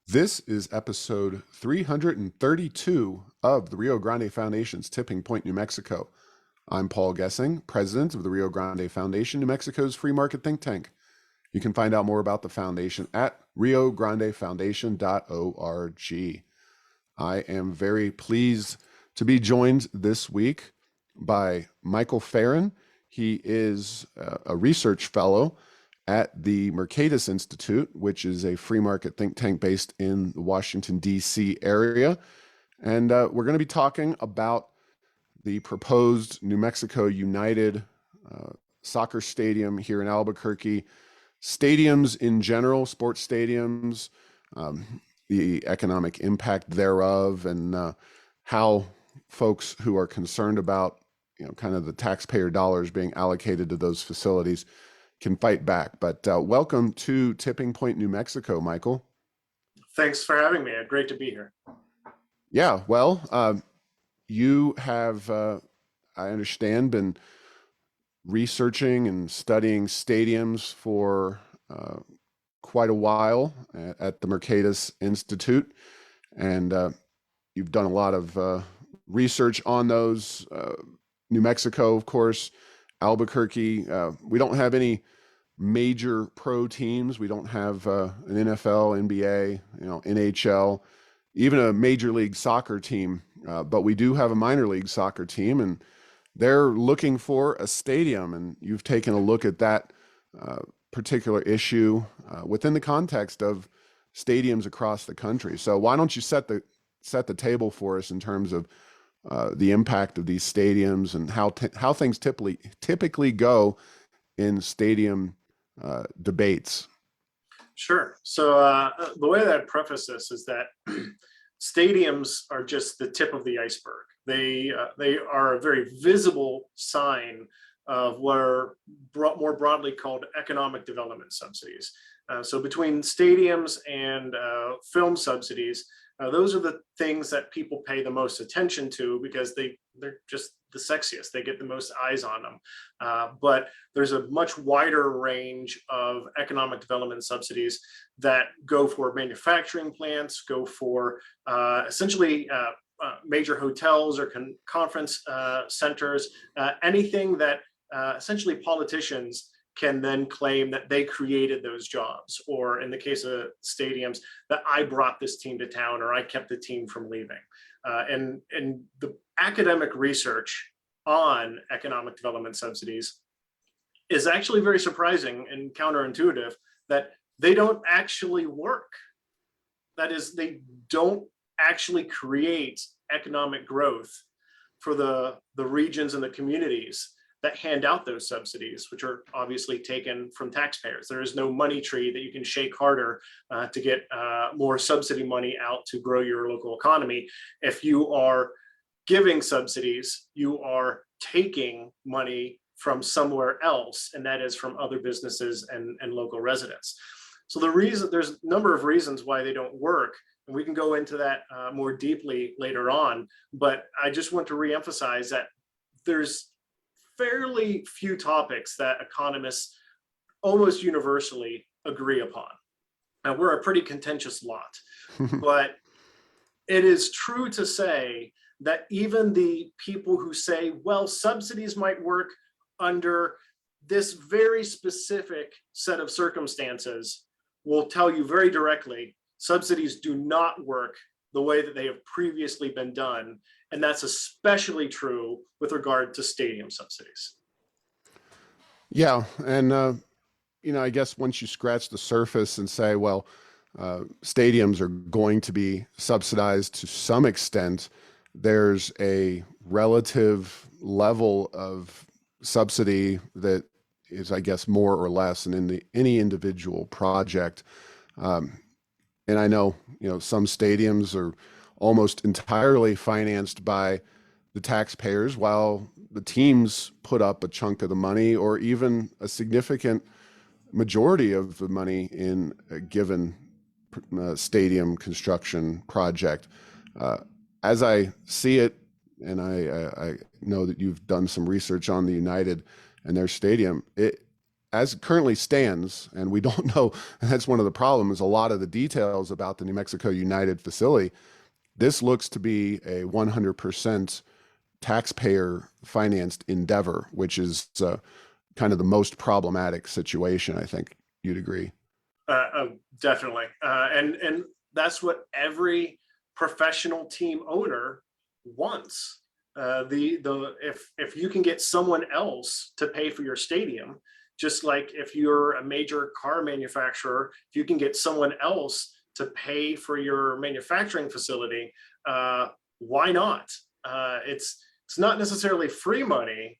This is episode 332 of the Rio Grande Foundation's Tipping Point, New Mexico. I'm Paul Gessing, president of the Rio Grande Foundation, New Mexico's free market think tank. You can find out more about the foundation at riograndefoundation.org. I am very pleased to be joined this week by Michael Farren. He is a research fellow at the Mercatus Institute, which is a free market think tank based in the Washington, D.C. area. And we're going to be talking about the proposed New Mexico United soccer stadium here in Albuquerque, stadiums in general, sports stadiums, the economic impact thereof, and how folks who are concerned about, kind of the taxpayer dollars being allocated to those facilities can fight back. But welcome to Tipping Point, New Mexico, Michael. Thanks for having me. Great to be here. Yeah, well, you have, I understand, been researching and studying stadiums for quite a while at the Mercatus Institute, and you've done a lot of research on those. New Mexico, of course, Albuquerque. We don't have any major pro teams. We don't have an NFL, NBA, NHL, even a major league soccer team. But we do have a minor league soccer team, and they're looking for a stadium. And you've taken a look at that particular issue within the context of stadiums across the country. So why don't you set the table for us in terms of the impact of these stadiums and how things typically go in stadium debates? Sure. So the way that I preface this is that stadiums are just the tip of the iceberg. They are a very visible sign of what are more broadly called economic development subsidies. So between stadiums and film subsidies, those are the things that people pay the most attention to because they're just the sexiest. They get the most eyes on them. But there's a much wider range of economic development subsidies that go for manufacturing plants, go for essentially major hotels or conference centers, anything that essentially politicians can then claim that they created those jobs, or in the case of stadiums, that I brought this team to town or I kept the team from leaving. And the academic research on economic development subsidies is actually very surprising and counterintuitive that they don't actually work. That is, they don't actually create economic growth for the regions and the communities that hand out those subsidies, which are obviously taken from taxpayers. There is no money tree that you can shake harder to get more subsidy money out to grow your local economy. If you are giving subsidies, you are taking money from somewhere else, and that is from other businesses and local residents. So there's a number of reasons why they don't work, and we can go into that more deeply later on, but I just want to reemphasize that there's fairly few topics that economists almost universally agree upon. Now, we're a pretty contentious lot, but it is true to say that even the people who say, well, subsidies might work under this very specific set of circumstances will tell you very directly, subsidies do not work the way that they have previously been done. And that's especially true with regard to stadium subsidies. Yeah. And, I guess once you scratch the surface and say, well, stadiums are going to be subsidized to some extent, there's a relative level of subsidy that is, I guess, more or less in any individual project. And I know, some stadiums are almost entirely financed by the taxpayers, while the teams put up a chunk of the money or even a significant majority of the money in a given stadium construction project. As I see it, and I know that you've done some research on the United and their stadium, as it currently stands, and we don't know, and that's one of the problems, a lot of the details about the New Mexico United facility, this looks to be a 100% taxpayer financed endeavor, which is kind of the most problematic situation. I think you'd agree. Definitely. And that's what every professional team owner wants. If you can get someone else to pay for your stadium, just like if you're a major car manufacturer, if you can get someone else to pay for your manufacturing facility, why not? It's not necessarily free money,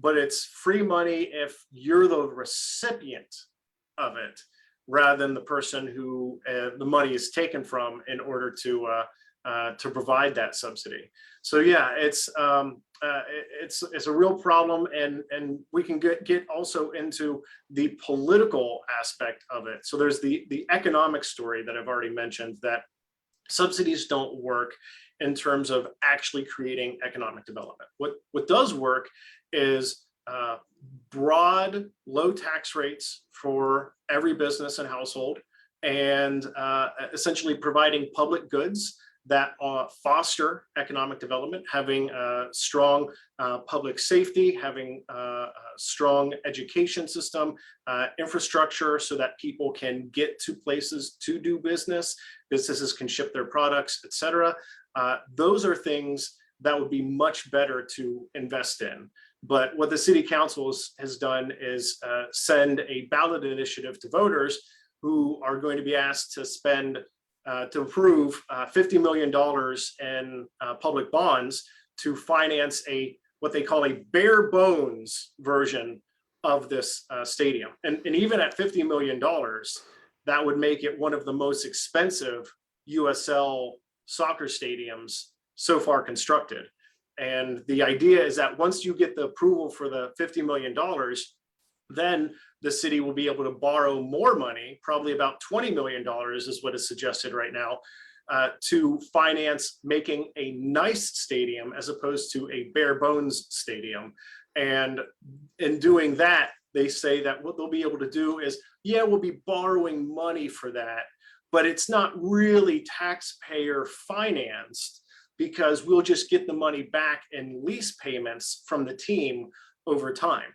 but it's free money if you're the recipient of it, rather than the person who the money is taken from in order to provide that subsidy. So yeah, it's a real problem, and we can get also into the political aspect of it. So there's the economic story that I've already mentioned, that subsidies don't work in terms of actually creating economic development. What does work is broad, low tax rates for every business and household, and essentially providing public goods that foster economic development, having strong public safety, having a strong education system, infrastructure so that people can get to places to do business, businesses can ship their products, etc. Those are things that would be much better to invest in. But what the city council has done is send a ballot initiative to voters who are going to be asked to spend, to approve $50 million in public bonds to finance what they call a bare bones version of this stadium. And even at $50 million, that would make it one of the most expensive USL soccer stadiums so far constructed. And the idea is that once you get the approval for the $50 million, then the city will be able to borrow more money, probably about $20 million is what is suggested right now, to finance making a nice stadium as opposed to a bare bones stadium. And in doing that, they say that what they'll be able to do is, yeah, we'll be borrowing money for that, but it's not really taxpayer financed, because we'll just get the money back in lease payments from the team over time.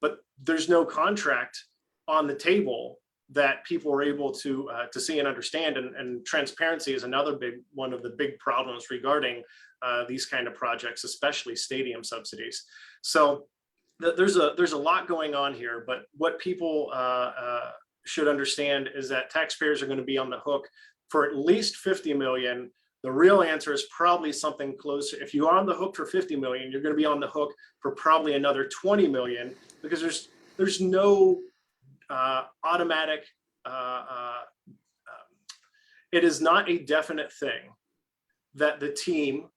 But there's no contract on the table that people are able to see and understand. And transparency is another one of the big problems regarding these kind of projects, especially stadium subsidies. So there's a lot going on here, but what people should understand is that taxpayers are going to be on the hook for at least 50 million. The real answer is probably something closer. If you're on the hook for 50 million, you're going to be on the hook for probably another 20 million, because there's no automatic, it is not a definite thing that the team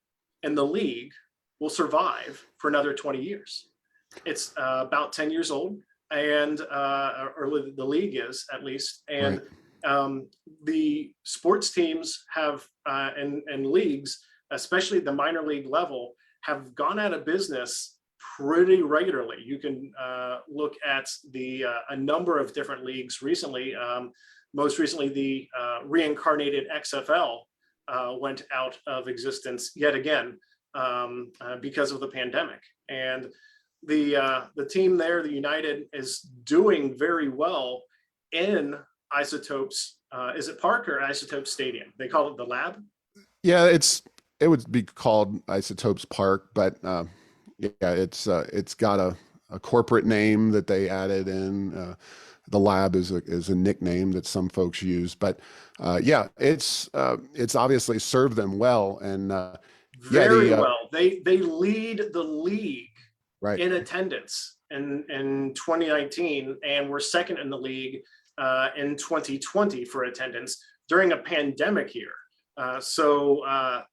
and the league will survive for another 20 years. It's about 10 years old, and or the league is, at least. And right. The sports teams have, and leagues, especially the minor league level, have gone out of business pretty regularly. You can look at a number of different leagues recently. Most recently, the reincarnated XFL went out of existence yet again because of the pandemic. And the team there, the United, is doing very well in Isotopes. Is it Park or Isotopes Stadium? They call it the Lab. Yeah, it would be called Isotopes Park, but yeah, it's got a corporate name that they added in. The Lab is a nickname that some folks use, but yeah, it's obviously served them well, and very well. They lead the league right in attendance in 2019, and we're second in the league in 2020 for attendance during a pandemic year. So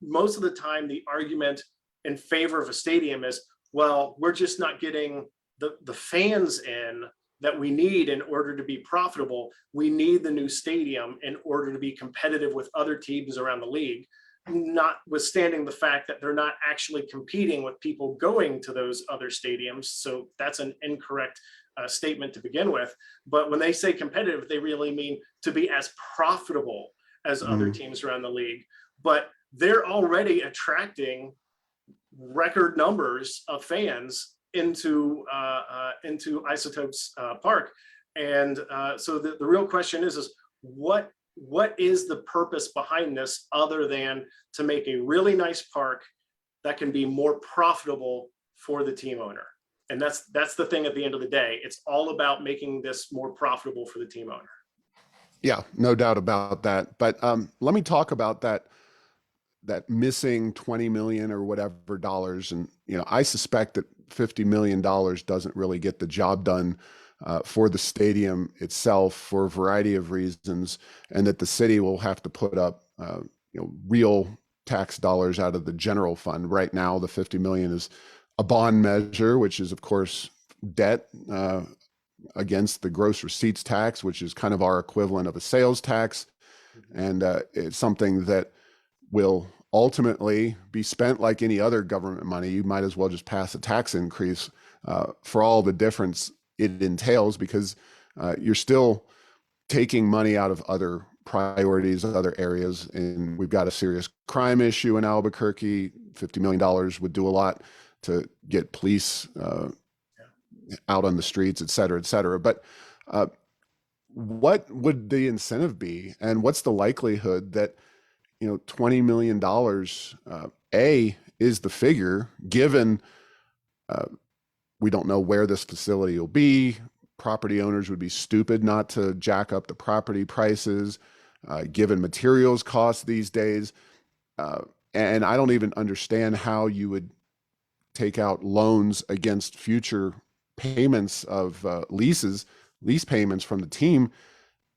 most of the time, the argument in favor of a stadium is, well, we're just not getting the fans in that we need in order to be profitable. We need the new stadium in order to be competitive with other teams around the league. notwithstanding the fact that they're not actually competing with people going to those other stadiums. So that's an incorrect statement to begin with. But when they say competitive, they really mean to be as profitable as other teams around the league. But they're already attracting record numbers of fans into Isotopes Park. And so the real question is what is the purpose behind this other than to make a really nice park that can be more profitable for the team owner? And that's the thing at the end of the day. It's all about making this more profitable for the team owner. Yeah, no doubt about that. But let me talk about that missing 20 million or whatever dollars. And, I suspect that $50 million doesn't really get the job done for the stadium itself for a variety of reasons, and that the city will have to put up, real tax dollars out of the general fund. Right now, the 50 million is a bond measure, which is of course debt against the gross receipts tax, which is kind of our equivalent of a sales tax. And it's something that will ultimately be spent like any other government money. You might as well just pass a tax increase for all the difference it entails, because you're still taking money out of other priorities, other areas. And we've got a serious crime issue in Albuquerque. $50 million would do a lot to get police out on the streets, et cetera, et cetera. But what would the incentive be? And what's the likelihood that, $20 million, is the figure, given we don't know where this facility will be. Property owners would be stupid not to jack up the property prices, given materials costs these days. And I don't even understand how you would take out loans against future payments of lease payments from the team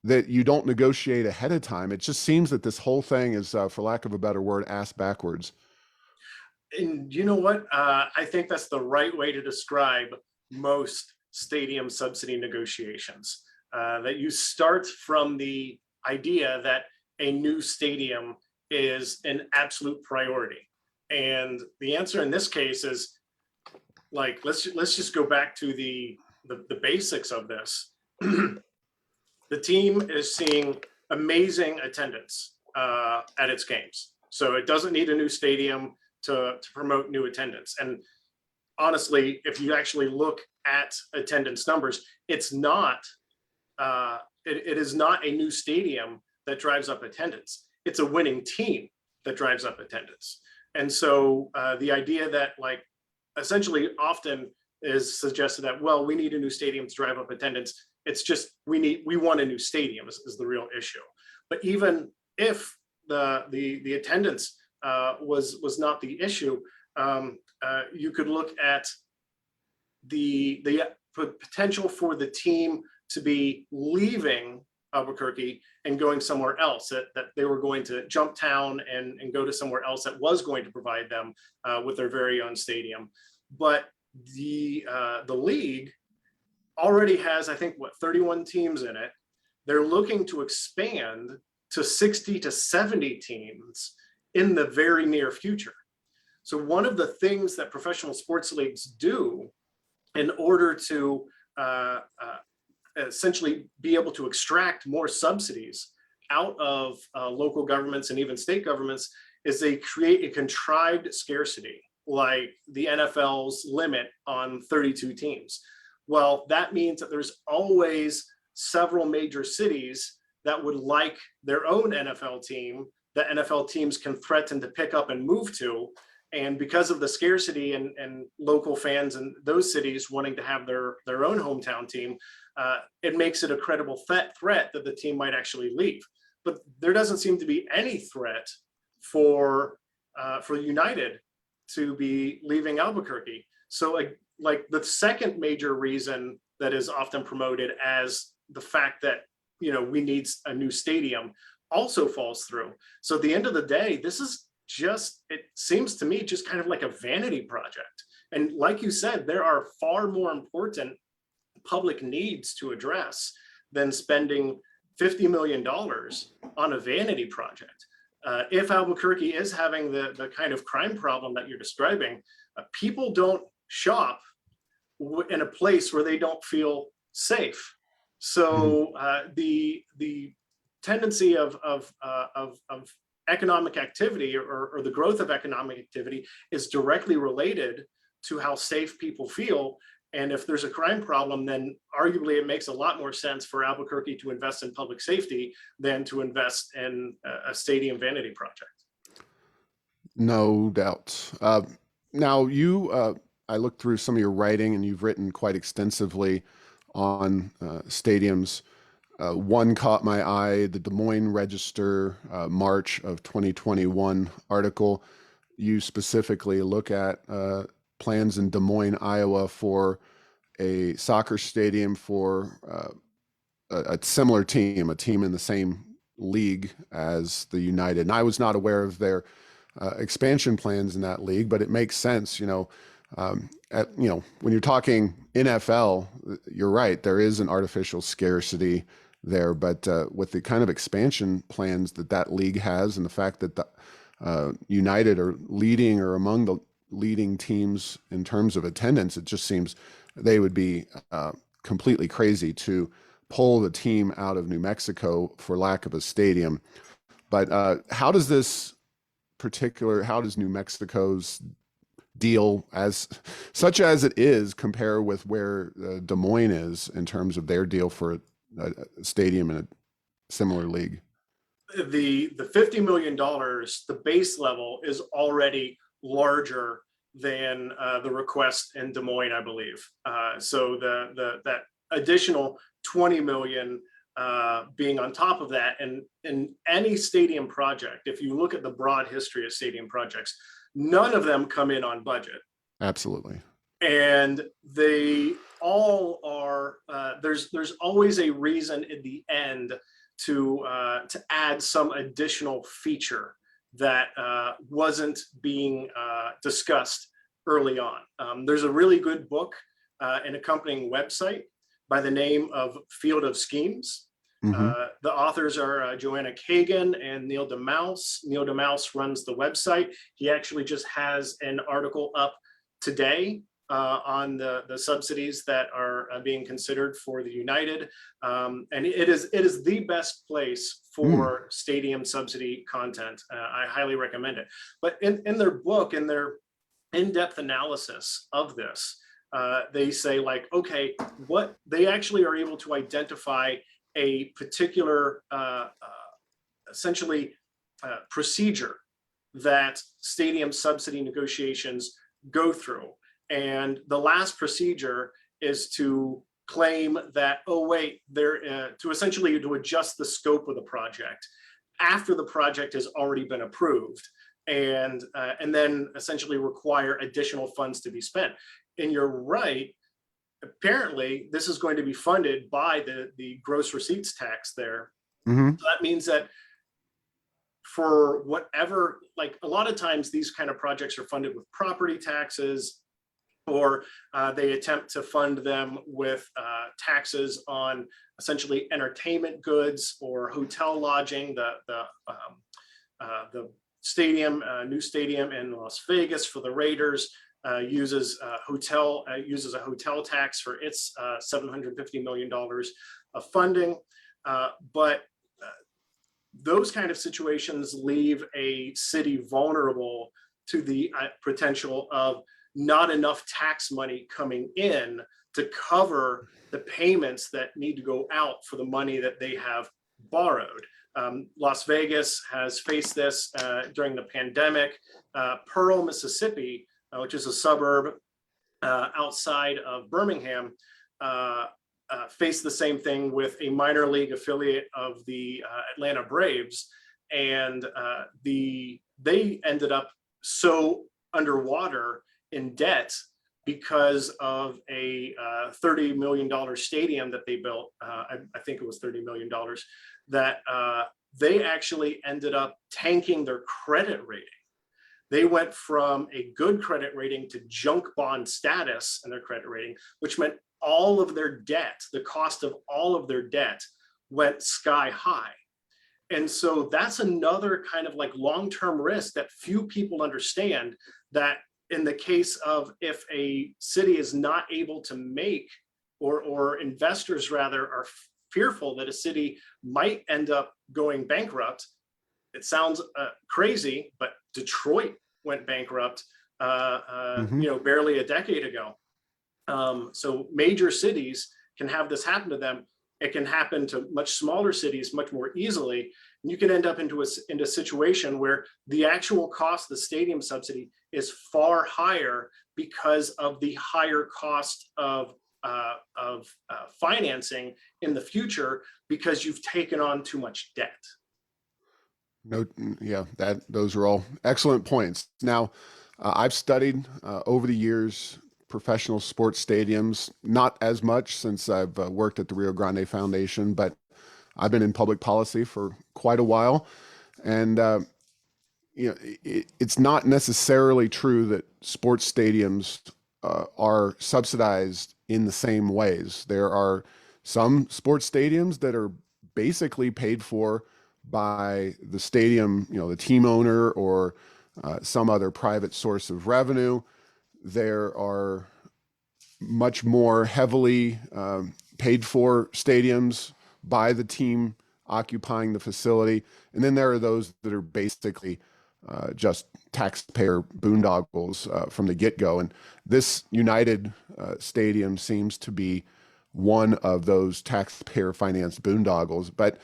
that you don't negotiate ahead of time. It just seems that this whole thing is, for lack of a better word, ass backwards. And you know what? I think that's the right way to describe most stadium subsidy negotiations. That you start from the idea that a new stadium is an absolute priority. And the answer in this case is, like, let's just go back to the basics of this. The team is seeing amazing attendance at its games. So it doesn't need a new stadium to promote new attendance. And honestly, if you actually look at attendance numbers, it's not, it is not a new stadium that drives up attendance. It's a winning team that drives up attendance. And so the idea that, like, essentially often is suggested that, well, we need a new stadium to drive up attendance. It's just, we want a new stadium is the real issue. But even if the attendance was not the issue, you could look at the potential for the team to be leaving Albuquerque and going somewhere else, that they were going to jump town and go to somewhere else that was going to provide them with their very own stadium. But the league already has, I think, 31 teams in it. They're looking to expand to 60 to 70 teams in the very near future. So one of the things that professional sports leagues do in order to essentially be able to extract more subsidies out of local governments and even state governments is they create a contrived scarcity, like the NFL's limit on 32 teams. Well, that means that there's always several major cities that would like their own NFL team that NFL teams can threaten to pick up and move to. And because of the scarcity and local fans in those cities wanting to have their own hometown team, it makes it a credible threat that the team might actually leave. But there doesn't seem to be any threat for United to be leaving Albuquerque. So like the second major reason that is often promoted as the fact that, we need a new stadium also falls through. So at the end of the day, this is just, it seems to me, just kind of like a vanity project. And like you said, there are far more important public needs to address than spending $50 million on a vanity project. if Albuquerque is having the kind of crime problem that you're describing, people don't shop in a place where they don't feel safe. So the tendency of economic activity or the growth of economic activity is directly related to how safe people feel. And if there's a crime problem, then arguably it makes a lot more sense for Albuquerque to invest in public safety than to invest in a stadium vanity project. No doubt. Now, I looked through some of your writing, and you've written quite extensively on stadiums. One caught my eye, the Des Moines Register, March of 2021 article. You specifically look at plans in Des Moines, Iowa for a soccer stadium for a similar team, a team in the same league as the United. And I was not aware of their expansion plans in that league, but it makes sense, when you're talking NFL, you're right, there is an artificial scarcity there, but with the kind of expansion plans that league has, and the fact that the United are leading or among the leading teams in terms of attendance, it just seems they would be completely crazy to pull the team out of New Mexico for lack of a stadium. But how does New Mexico's deal, as such as it is, compare with where Des Moines is in terms of their deal for a stadium in a similar league? The $50 million, the base level is already larger than the request in Des Moines, I believe. So that additional 20 million being on top of that, and in any stadium project, if you look at the broad history of stadium projects, none of them come in on budget. Absolutely. And they all are, there's always a reason in the end to add some additional feature that wasn't being discussed early on. There's a really good book, an accompanying website by the name of Field of Schemes. The authors are Joanna Kagan and Neil DeMouse. Neil DeMouse runs the website. He actually just has an article up today on the subsidies that are being considered for the United. And it is the best place for stadium subsidy content. I highly recommend it. But in their book, in their in-depth analysis of this, they say, like, okay, what they actually are able to identify a particular essentially procedure that stadium subsidy negotiations go through. And the last procedure is to claim that, oh wait, to essentially to adjust the scope of the project after the project has already been approved, and then essentially require additional funds to be spent. And you're right, apparently this is going to be funded by the gross receipts tax there. So that means that for whatever, like a lot of times these kind of projects are funded with property taxes, or they attempt to fund them with taxes on essentially entertainment goods or hotel lodging. The stadium, new stadium in Las Vegas for the Raiders uses a hotel tax for its $750 million of funding. But those kind of situations leave a city vulnerable to the potential of not enough tax money coming in to cover the payments that need to go out for the money that they have borrowed. Las Vegas has faced this during the pandemic. Pearl, Mississippi, which is a suburb outside of Birmingham, faced the same thing with a minor league affiliate of the Atlanta Braves. And they ended up so underwater in debt because of a $30 million stadium that they built. I think it was $30 million, that they actually ended up tanking their credit rating. They went from a good credit rating to junk bond status in their credit rating, which meant all of their debt, the cost of all of their debt, went sky high. And so that's another kind of like long-term risk that few people understand, that in the case of if a city is not able to make, or investors rather are fearful that a city might end up going bankrupt. It sounds crazy, but Detroit went bankrupt, Hmm. barely a decade ago. So major cities can have this happen to them. It can happen to much smaller cities much more easily. And you can end up into a situation where the actual cost of the stadium subsidy is far higher because of the higher cost of financing in the future, because you've taken on too much debt. No, yeah, those are all excellent points. Now, I've studied over the years professional sports stadiums, not as much since I've worked at the Rio Grande Foundation, but I've been in public policy for quite a while. And it's not necessarily true that sports stadiums are subsidized in the same ways. There are some sports stadiums that are basically paid for by the stadium, the team owner or some other private source of revenue. There are much more heavily paid for stadiums by the team occupying the facility. And then there are those that are basically just taxpayer boondoggles from the get-go. And this United Stadium seems to be one of those taxpayer-financed boondoggles. But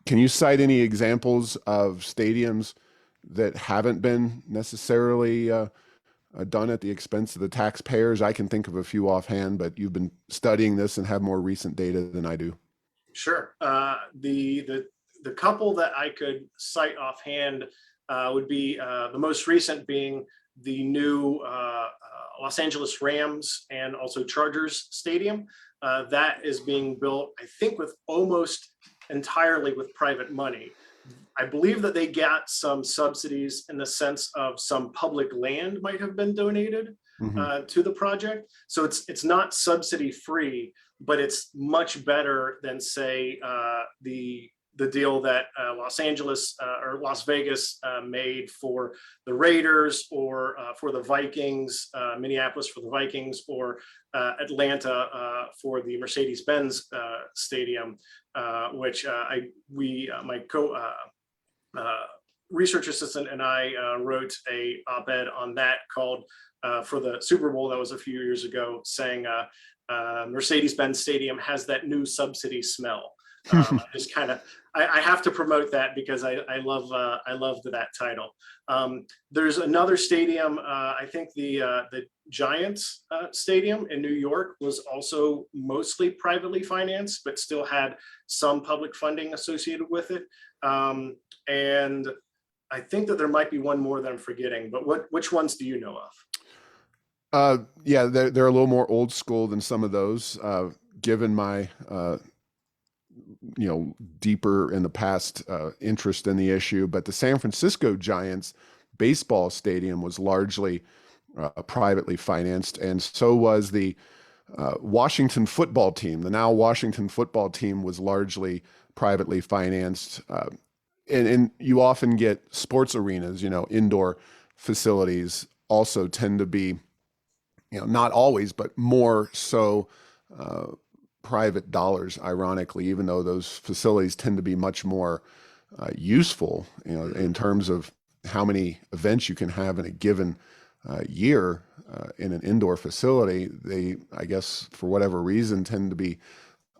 can you cite any examples of stadiums that haven't been necessarily done at the expense of the taxpayers? I can think of a few offhand, but you've been studying this and have more recent data than I do. Sure. The couple that I could cite offhand would be the most recent being the new Los Angeles Rams and also Chargers Stadium. That is being built, I think, with almost entirely with private money. I believe that they got some subsidies in the sense of some public land might have been donated Hmm. to the project. So it's not subsidy free, but it's much better than, say, the deal that Los Angeles or Las Vegas made for the Raiders, or for the Vikings, Minneapolis for the Vikings, or Atlanta for the Mercedes-Benz Stadium, which my research assistant and I wrote a op-ed on that called for the Super Bowl that was a few years ago, saying Mercedes-Benz Stadium has that new subsidy smell. Just kind of, I have to promote that because I love that title. There's another stadium. I think the Giants Stadium in New York was also mostly privately financed, but still had some public funding associated with it. And I think that there might be one more that I'm forgetting. But which ones do you know of? Yeah, they're a little more old school than some of those. Given my deeper in the past interest in the issue, but the San Francisco Giants baseball stadium was largely privately financed, and so was the Washington football team. The now Washington football team was largely privately financed, and you often get sports arenas, indoor facilities also tend to be, not always, but more so. Private dollars, ironically, even though those facilities tend to be much more useful, in terms of how many events you can have in a given year in an indoor facility. They, I guess, for whatever reason, tend to be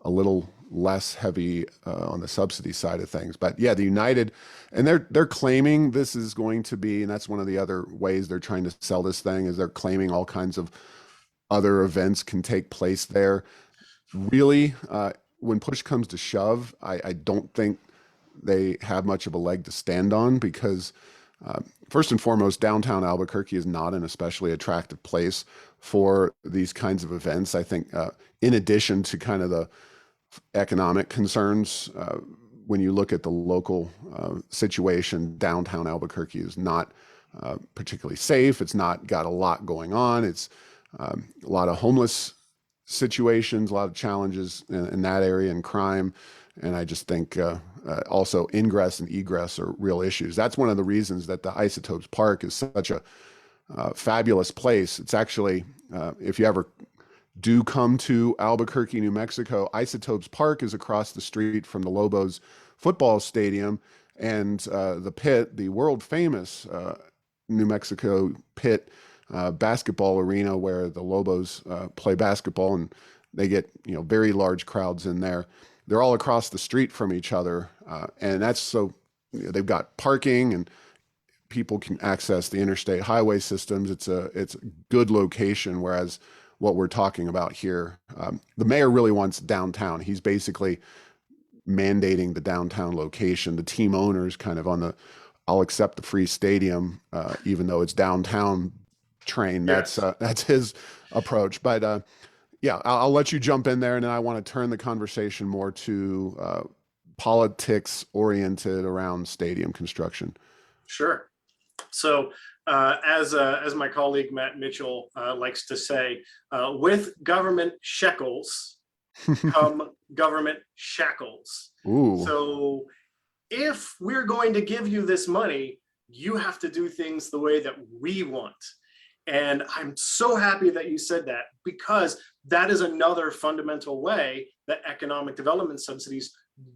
a little less heavy on the subsidy side of things. But yeah, the United, and they're claiming this is going to be, and that's one of the other ways they're trying to sell this thing, is they're claiming all kinds of other events can take place there. Really, when push comes to shove, I don't think they have much of a leg to stand on, because first and foremost, downtown Albuquerque is not an especially attractive place for these kinds of events. I think in addition to kind of the economic concerns, when you look at the local situation, downtown Albuquerque is not particularly safe. It's not got a lot going on. It's a lot of homeless situations, a lot of challenges in that area and crime. And I just think also ingress and egress are real issues. That's one of the reasons that the Isotopes Park is such a fabulous place. It's actually, if you ever do come to Albuquerque, New Mexico, Isotopes Park is across the street from the Lobos football stadium, and the pit, the world famous New Mexico pit basketball arena where the Lobos play basketball, and they get very large crowds in there. They're all across the street from each other, and that's so they've got parking and people can access the interstate highway systems. It's a good location. Whereas what we're talking about here, the mayor really wants downtown. He's basically mandating the downtown location. The team owners kind of on the, I'll accept the free stadium, even though it's downtown train. Yes. That's his approach. But yeah, I'll let you jump in there, and then I want to turn the conversation more to politics oriented around stadium construction. Sure. So as my colleague Matt Mitchell likes to say, with government shekels come government shackles. Ooh. So if we're going to give you this money, you have to do things the way that we want. And I'm so happy that you said that, because that is another fundamental way that economic development subsidies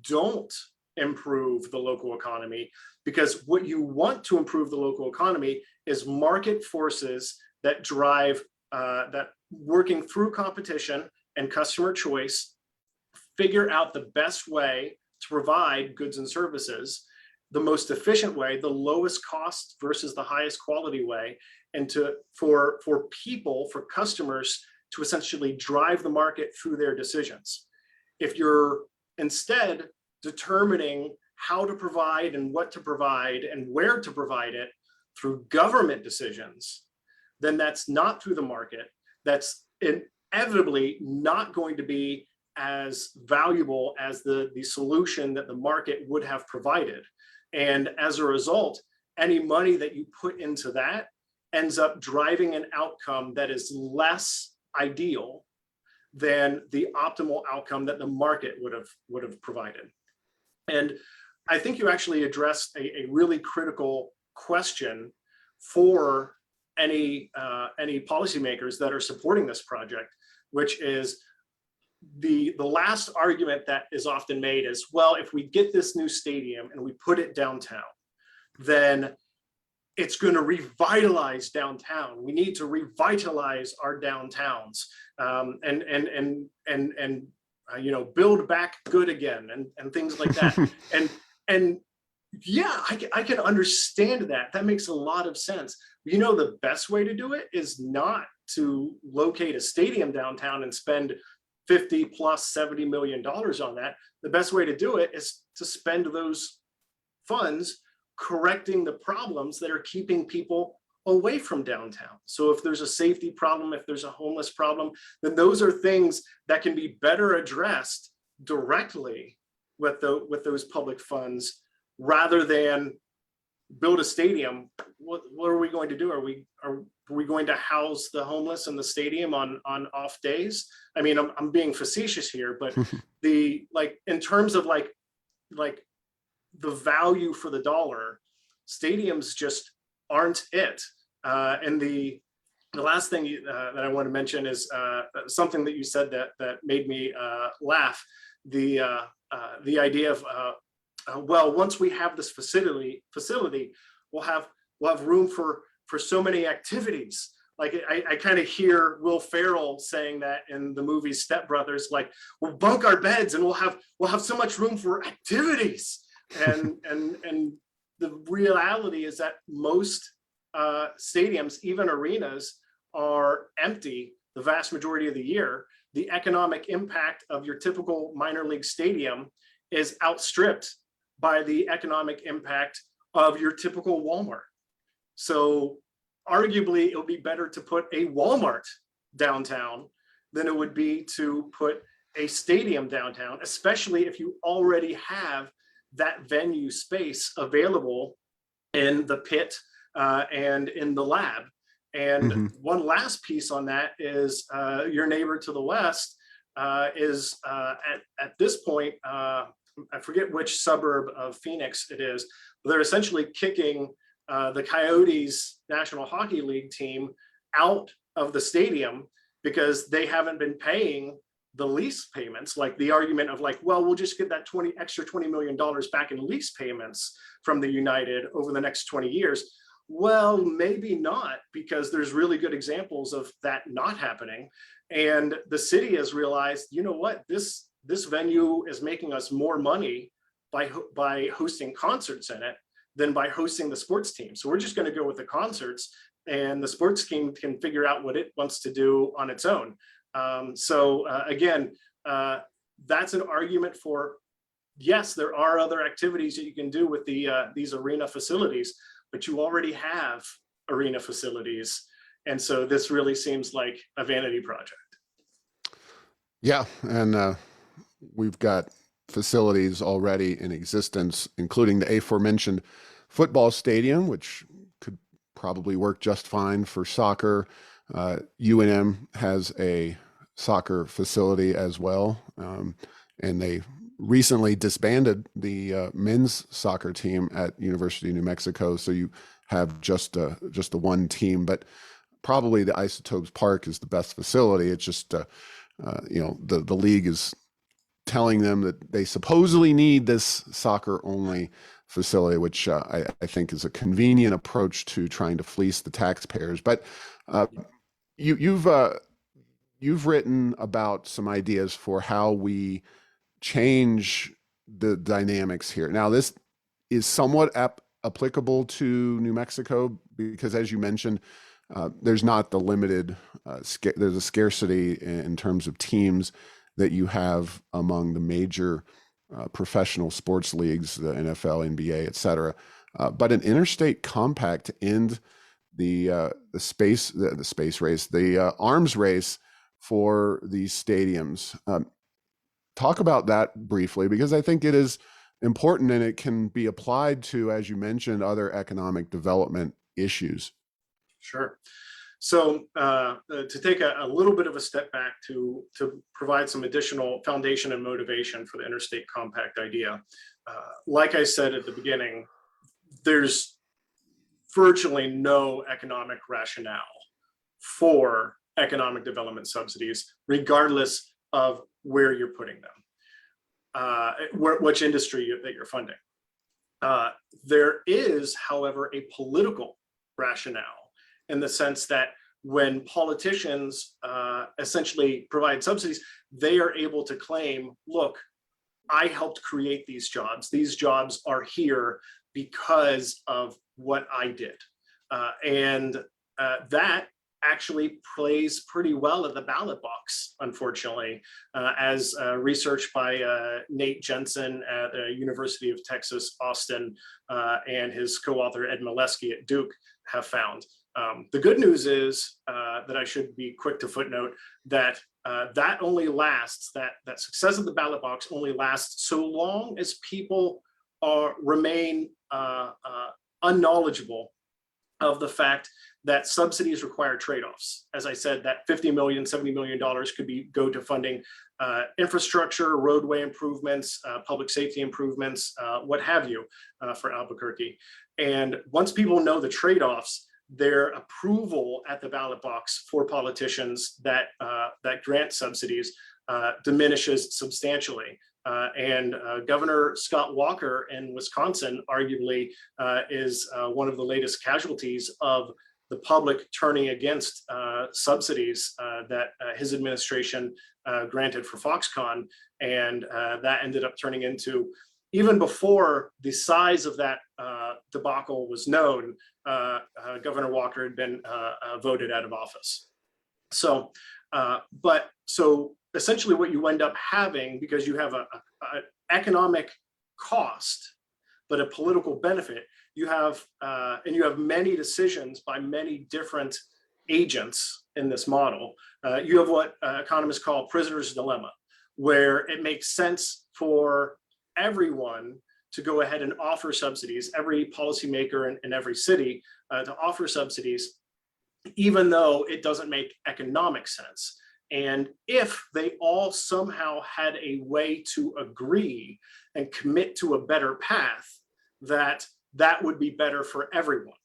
don't improve the local economy. Because what you want to improve the local economy is market forces that drive, that working through competition and customer choice, figure out the best way to provide goods and services, the most efficient way, the lowest cost versus the highest quality way, and for people, for customers to essentially drive the market through their decisions. If you're instead determining how to provide and what to provide and where to provide it through government decisions, then that's not through the market. That's inevitably not going to be as valuable as the solution that the market would have provided. And as a result, any money that you put into that ends up driving an outcome that is less ideal than the optimal outcome that the market would have provided. And I think you actually addressed a really critical question for any policymakers that are supporting this project, which is the last argument that is often made is, well, if we get this new stadium and we put it downtown, then it's going to revitalize downtown. We need to revitalize our downtowns and build back good again and things like that. and yeah, I can understand that. That makes a lot of sense. The best way to do it is not to locate a stadium downtown and spend 50 plus $70 million on that. The best way to do it is to spend those funds correcting the problems that are keeping people away from downtown. So if there's a safety problem, if there's a homeless problem, then those are things that can be better addressed directly with those public funds, rather than build a stadium. What are we going to do? Are we going to house the homeless in the stadium on off days? I mean, I'm being facetious here, but in terms of like the value for the dollar, stadiums just aren't it. And the last thing that I want to mention is something that you said that made me laugh. The idea of well, once we have this facility, we'll have room for so many activities. Like I kind of hear Will Ferrell saying that in the movie Step Brothers, like, we'll bunk our beds and we'll have so much room for activities. And the reality is that most stadiums, even arenas, are empty the vast majority of the year. The economic impact of your typical minor league stadium is outstripped by the economic impact of your typical Walmart. So arguably, it'll be better to put a Walmart downtown than it would be to put a stadium downtown, especially if you already have that venue space available in the pit and in the lab. And Hmm. one last piece on that is your neighbor to the west is at this point, I forget which suburb of Phoenix it is, but they're essentially kicking the Coyotes National Hockey League team out of the stadium because they haven't been paying the lease payments. Like the argument of like, well, we'll just get that extra $20 million back in lease payments from the United over the next 20 years. Well, maybe not, because there's really good examples of that not happening. And the city has realized, you know what, this venue is making us more money by hosting concerts in it than by hosting the sports team. So we're just going to go with the concerts, and the sports team can figure out what it wants to do on its own. Again, that's an argument for, yes, there are other activities that you can do with these arena facilities, but you already have arena facilities. And so this really seems like a vanity project. Yeah, and we've got facilities already in existence, including the aforementioned football stadium, which could probably work just fine for soccer. UNM has a soccer facility as well, and they recently disbanded the men's soccer team at University of New Mexico, so you have just the one team. But probably the Isotopes Park is the best facility. It's just the league is telling them that they supposedly need this soccer only facility, which I think is a convenient approach to trying to fleece the taxpayers. But you've written about some ideas for how we change the dynamics here. Now, this is somewhat applicable to New Mexico because, as you mentioned, there's not the limited, there's a scarcity in terms of teams that you have among the major professional sports leagues, the NFL, NBA, et cetera. But an interstate compact to end the space race, the arms race for these stadiums. Talk about that briefly, because I think it is important and it can be applied to, as you mentioned, other economic development issues. Sure. So to take a little bit of a step back to provide some additional foundation and motivation for the interstate compact idea, like I said at the beginning, there's virtually no economic rationale for economic development subsidies, regardless of where you're putting them, which industry that you're funding. There is, however, a political rationale, in the sense that when politicians essentially provide subsidies, they are able to claim, look, I helped create these jobs. These jobs are here because of what I did. And that actually plays pretty well at the ballot box, unfortunately, as research by Nate Jensen at the University of Texas, Austin, and his co-author Ed Mileski at Duke have found. The good news is that I should be quick to footnote that that only lasts, that success of the ballot box only lasts so long as people remain unknowledgeable of the fact that subsidies require trade-offs. As I said, that $50 million, $70 million could go to funding infrastructure, roadway improvements, public safety improvements, what have you, for Albuquerque. And once people know the trade-offs, their approval at the ballot box for politicians that grant subsidies diminishes substantially. And Governor Scott Walker in Wisconsin arguably is one of the latest casualties of the public turning against subsidies that his administration granted for Foxconn. And that ended up turning into, even before the size of that debacle was known, Governor Walker had been voted out of office. So essentially what you end up having, because you have an economic cost, but a political benefit, you have many decisions by many different agents in this model. You have what economists call prisoner's dilemma, where it makes sense for everyone to go ahead and offer subsidies, every policymaker in every city to offer subsidies, even though it doesn't make economic sense. And if they all somehow had a way to agree and commit to a better path, that would be better for everyone.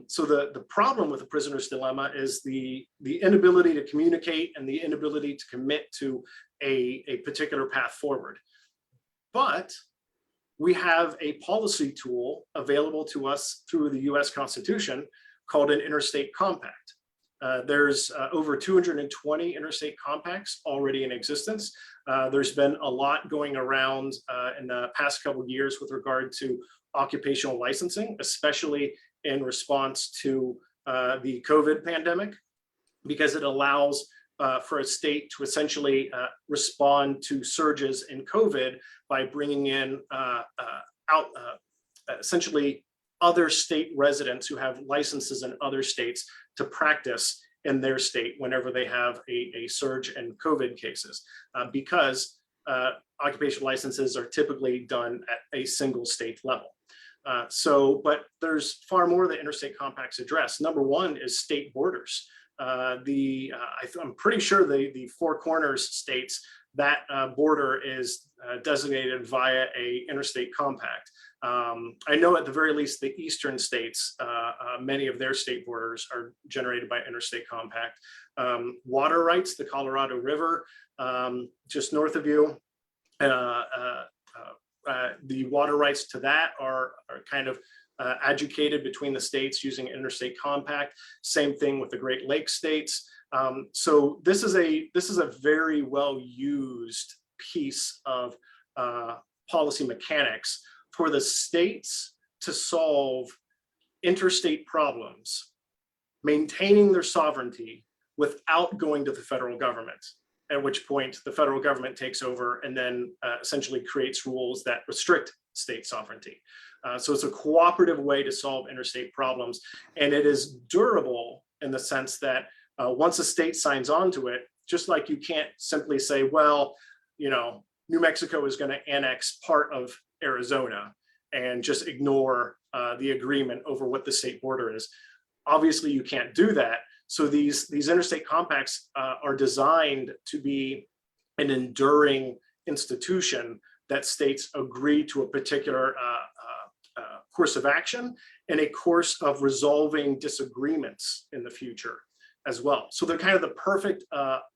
So the problem with the prisoner's dilemma is the inability to communicate and the inability to commit to a particular path forward. But we have a policy tool available to us through the US Constitution called an interstate compact. There's over 220 interstate compacts already in existence. There's been a lot going around in the past couple of years with regard to occupational licensing, especially in response to the COVID pandemic, because it allows for a state to essentially respond to surges in COVID by bringing in essentially other state residents who have licenses in other states to practice in their state whenever they have a surge in COVID cases, because occupational licenses are typically done at a single state level. But there's far more that interstate compacts address. Number one is state borders. I'm pretty sure the Four Corners states, that border is designated via a interstate compact. I know at the very least the eastern states, many of their state borders are generated by interstate compact. Water rights, the Colorado River, just north of you, the water rights to that are kind of adjudicated between the states using interstate compact. Same thing with the Great Lakes states. So this is a very well used piece of policy mechanics for the states to solve interstate problems, maintaining their sovereignty without going to the federal government, at which point the federal government takes over and then essentially creates rules that restrict state sovereignty. So it's a cooperative way to solve interstate problems, and it is durable in the sense that once a state signs on to it, just like you can't simply say, well, New Mexico is going to annex part of Arizona and just ignore the agreement over what the state border is. Obviously, you can't do that. So these interstate compacts are designed to be an enduring institution that states agree to a particular course of action and a course of resolving disagreements in the future as well. So they're kind of the perfect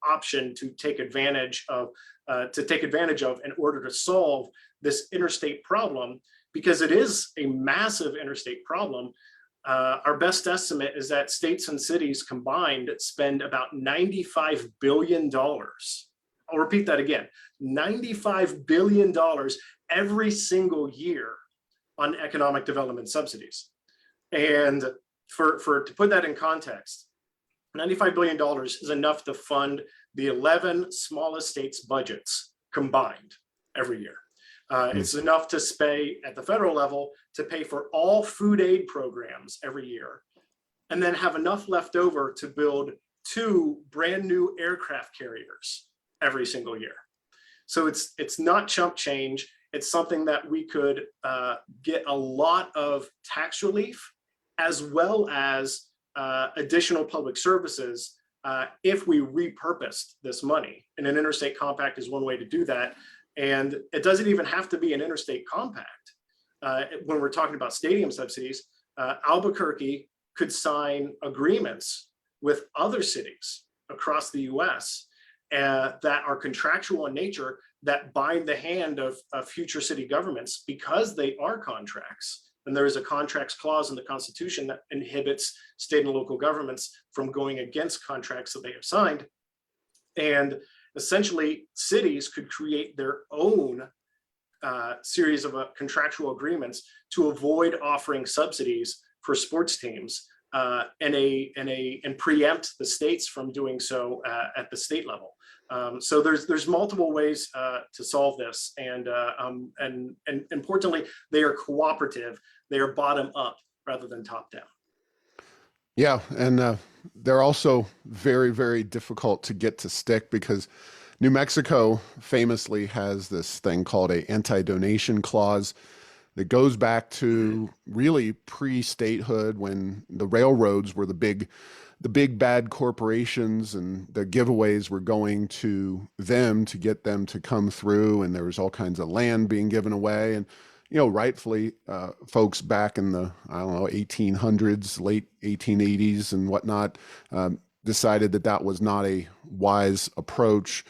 option to take advantage of in order to solve this interstate problem, because it is a massive interstate problem. Our best estimate is that states and cities combined spend about $95 billion. I'll repeat that again, $95 billion every single year on economic development subsidies. And to put that in context, $95 billion is enough to fund the 11 smallest states' budgets combined every year. It's enough to pay at the federal level to pay for all food aid programs every year, and then have enough left over to build 2 brand new aircraft carriers every single year. So it's not chump change. It's something that we could get a lot of tax relief as well as additional public services if we repurposed this money. And an interstate compact is one way to do that. And it doesn't even have to be an interstate compact. When we're talking about stadium subsidies, Albuquerque could sign agreements with other cities across the US that are contractual in nature, that bind the hand of future city governments because they are contracts. And there is a contracts clause in the Constitution that inhibits state and local governments from going against contracts that they have signed. And essentially, cities could create their own series of contractual agreements to avoid offering subsidies for sports teams and preempt the states from doing so at the state level. So there's multiple ways to solve this, and importantly, they are cooperative. They are bottom up rather than top down. Yeah, and they're also very, very difficult to get to stick, because New Mexico famously has this thing called a anti-donation clause that goes back to really pre-statehood, when the railroads were the big bad corporations, and the giveaways were going to them to get them to come through, and there was all kinds of land being given away. And rightfully, folks back in the, I don't know, 1800s, late 1880s and whatnot, decided that that was not a wise approach.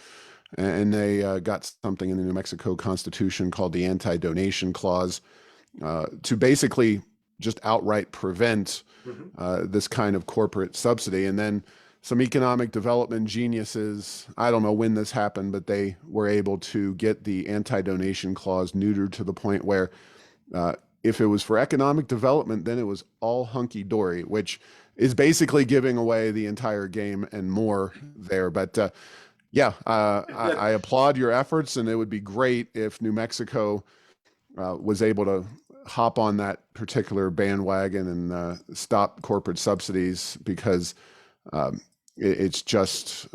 And they got something in the New Mexico Constitution called the Anti-Donation Clause, to basically just outright prevent this kind of corporate subsidy. And then some economic development geniuses, I don't know when this happened, but they were able to get the anti-donation clause neutered to the point where if it was for economic development, then it was all hunky-dory, which is basically giving away the entire game and more there. But yeah, I applaud your efforts, and it would be great if New Mexico was able to hop on that particular bandwagon and stop corporate subsidies, because it's just,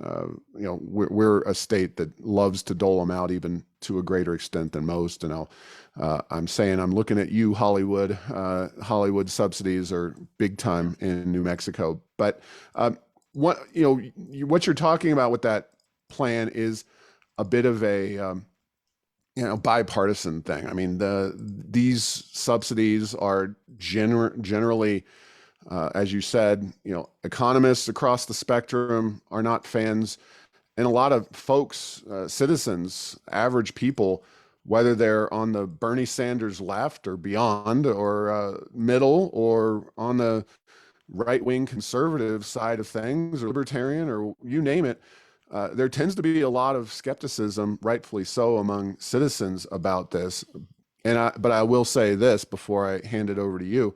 we're a state that loves to dole them out even to a greater extent than most. And I'm saying, I'm looking at you, Hollywood. Hollywood subsidies are big time in New Mexico. But what you're talking about with that plan is a bit of a bipartisan thing. I mean, these subsidies are generally, as you said, economists across the spectrum are not fans, and a lot of folks, citizens, average people, whether they're on the Bernie Sanders left or beyond, or middle, or on the right-wing conservative side of things, or libertarian, or you name it, there tends to be a lot of skepticism, rightfully so, among citizens about this. But I will say this before I hand it over to you.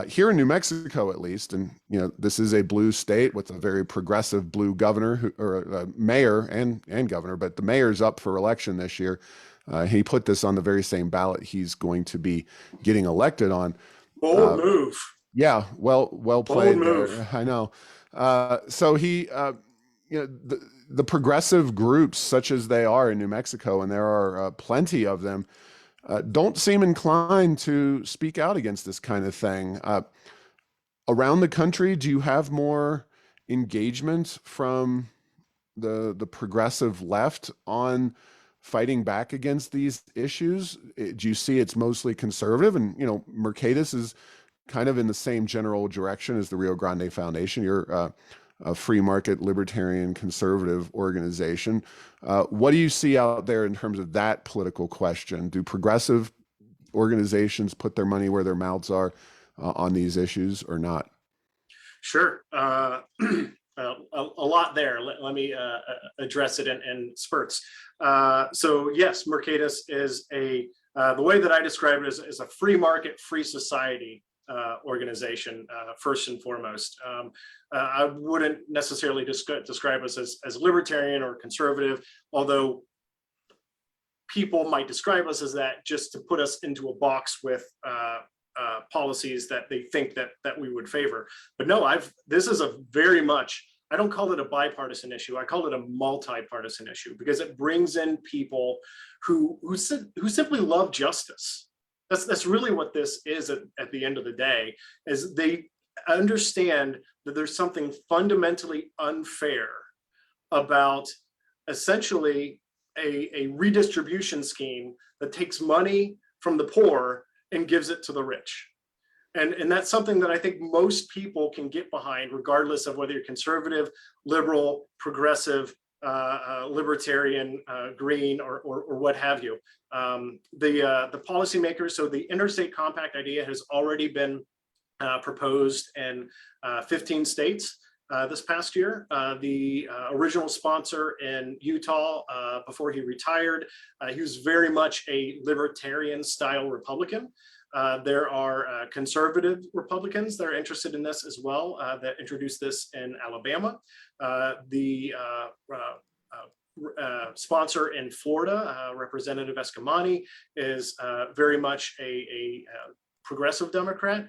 Here in New Mexico, at least, and this is a blue state with a very progressive blue governor, or mayor and governor, but the mayor's up for election this year. He put this on the very same ballot he's going to be getting elected on. Bold move. Yeah, well played Bold move. there. I know. So he, the progressive groups, such as they are in New Mexico, and there are plenty of them, don't seem inclined to speak out against this kind of thing. Around the country, do you have more engagement from the progressive left on fighting back against these issues? Do you see it's mostly conservative? And Mercatus is kind of in the same general direction as the Rio Grande Foundation. You're a free market, libertarian, conservative organization. What do you see out there in terms of that political question? Do progressive organizations put their money where their mouths are on these issues, or not? Sure. A lot there. Let me address it in spurts. So yes, Mercatus is the way that I describe it is a free market, free society organization, first and foremost. I wouldn't necessarily describe us as libertarian or conservative, although people might describe us as that just to put us into a box with policies that they think that we would favor. But no, this is a very much, I don't call it a bipartisan issue. I call it a multi-partisan issue, because it brings in people who simply love justice. That's really what this is at the end of the day, is they understand that there's something fundamentally unfair about essentially a redistribution scheme that takes money from the poor and gives it to the rich. And that's something that I think most people can get behind, regardless of whether you're conservative, liberal, progressive, libertarian, green, or what have you. The policymakers, so the interstate compact idea has already been proposed in 15 states this past year. The original sponsor in Utah, before he retired, he was very much a libertarian style Republican. There are conservative Republicans that are interested in this as well, that introduced this in Alabama. The sponsor in Florida, Representative Escamani, is very much a progressive Democrat.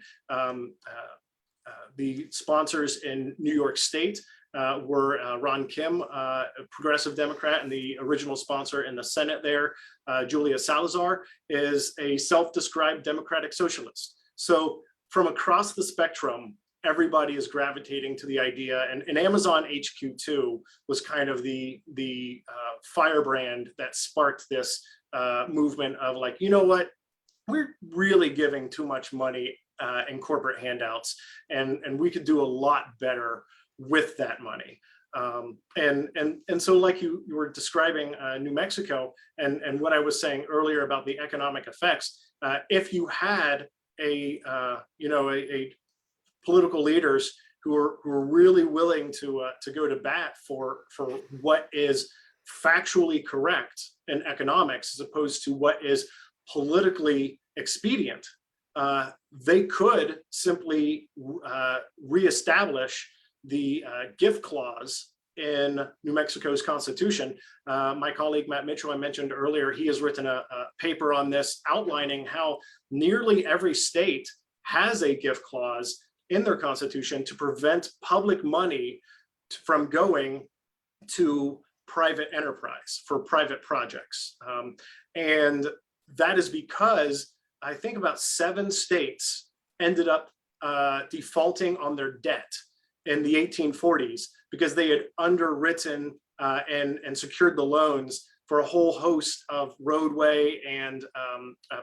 The sponsors in New York State, were Ron Kim, a progressive Democrat, and the original sponsor in the Senate there, Julia Salazar, is a self-described democratic socialist. So from across the spectrum, everybody is gravitating to the idea, and Amazon HQ2 was kind of the firebrand that sparked this movement of like, you know what, we're really giving too much money in corporate handouts, and we could do a lot better with that money. And so like you were describing New Mexico and what I was saying earlier about the economic effects, if you had a political leaders who are really willing to go to bat for what is factually correct in economics as opposed to what is politically expedient, they could simply reestablish the gift clause in New Mexico's constitution. My colleague Matt Mitchell, I mentioned earlier, he has written a paper on this outlining how nearly every state has a gift clause in their constitution to prevent public money from going to private enterprise for private projects. And that is because I think about 7 states ended up defaulting on their debt in the 1840s because they had underwritten and secured the loans for a whole host of roadway and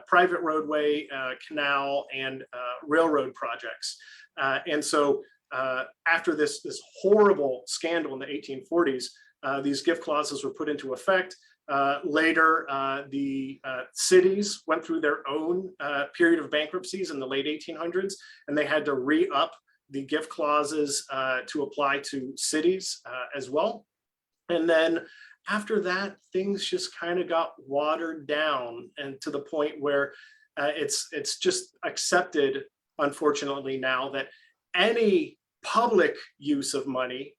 private roadway, canal, and railroad projects. And so after this horrible scandal in the 1840s, these gift clauses were put into effect. Later, the cities went through their own period of bankruptcies in the late 1800s, and they had to re-up the gift clauses to apply to cities as well. And then after that, things just kind of got watered down, and to the point where it's just accepted, unfortunately, now that any public use of money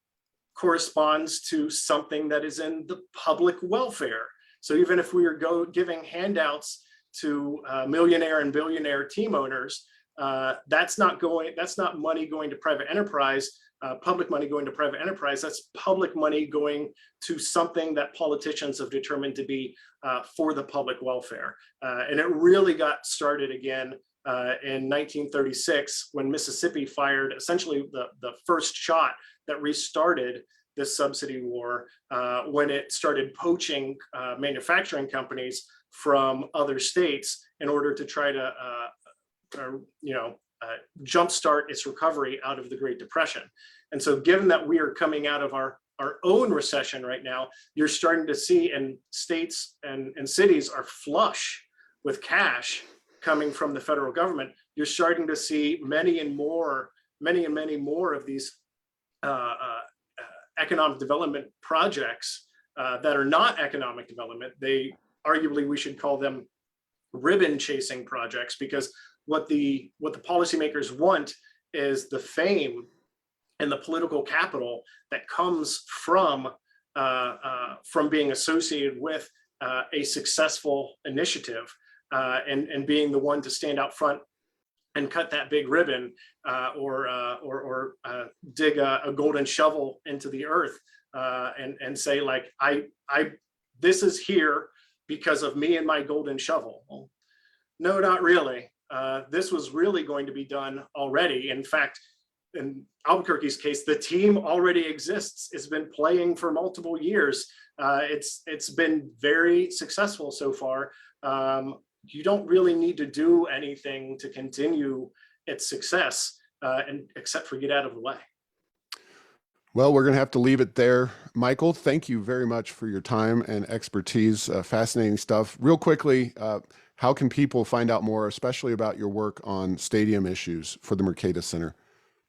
corresponds to something that is in the public welfare. So even if we are giving handouts to millionaire and billionaire team owners, that's not money going to private enterprise, public money going to private enterprise. That's public money going to something that politicians have determined to be for the public welfare. And it really got started again in 1936 when Mississippi fired essentially the first shot that restarted this subsidy war, when it started poaching manufacturing companies from other states in order to try to jumpstart its recovery out of the Great Depression. And so given that we are coming out of our own recession right now, you're starting to see, and states and cities are flush with cash coming from the federal government. You're starting to see many and many more of these economic development projects that are not economic development. Arguably, we should call them ribbon chasing projects, because what the policymakers want is the fame and the political capital that comes from being associated with a successful initiative, and being the one to stand out front and cut that big ribbon, or dig a golden shovel into the earth, and say like, this is here because of me and my golden shovel. Well, no, not really. This was really going to be done already. In fact, in Albuquerque's case, the team already exists. It's been playing for multiple years. It's been very successful so far. You don't really need to do anything to continue its success, except for get out of the way. Well, we're going to have to leave it there. Michael, thank you very much for your time and expertise. Fascinating stuff. Real quickly, how can people find out more, especially about your work on stadium issues for the Mercatus Center?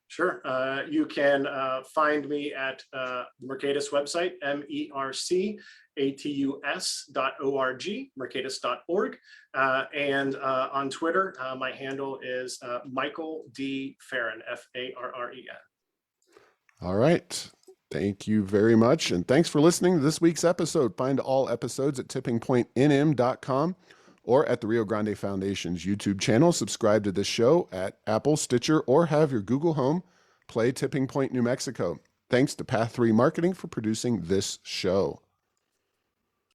Sure. You can find me at the Mercatus website, mercatus.org, mercatus.org. And on Twitter, my handle is Michael D. Farren, Farren. All right. Thank you very much. And thanks for listening to this week's episode. Find all episodes at tippingpointnm.com or at the Rio Grande Foundation's YouTube channel. Subscribe to this show at Apple, Stitcher, or have your Google Home play Tipping Point New Mexico. Thanks to Path 3 Marketing for producing this show.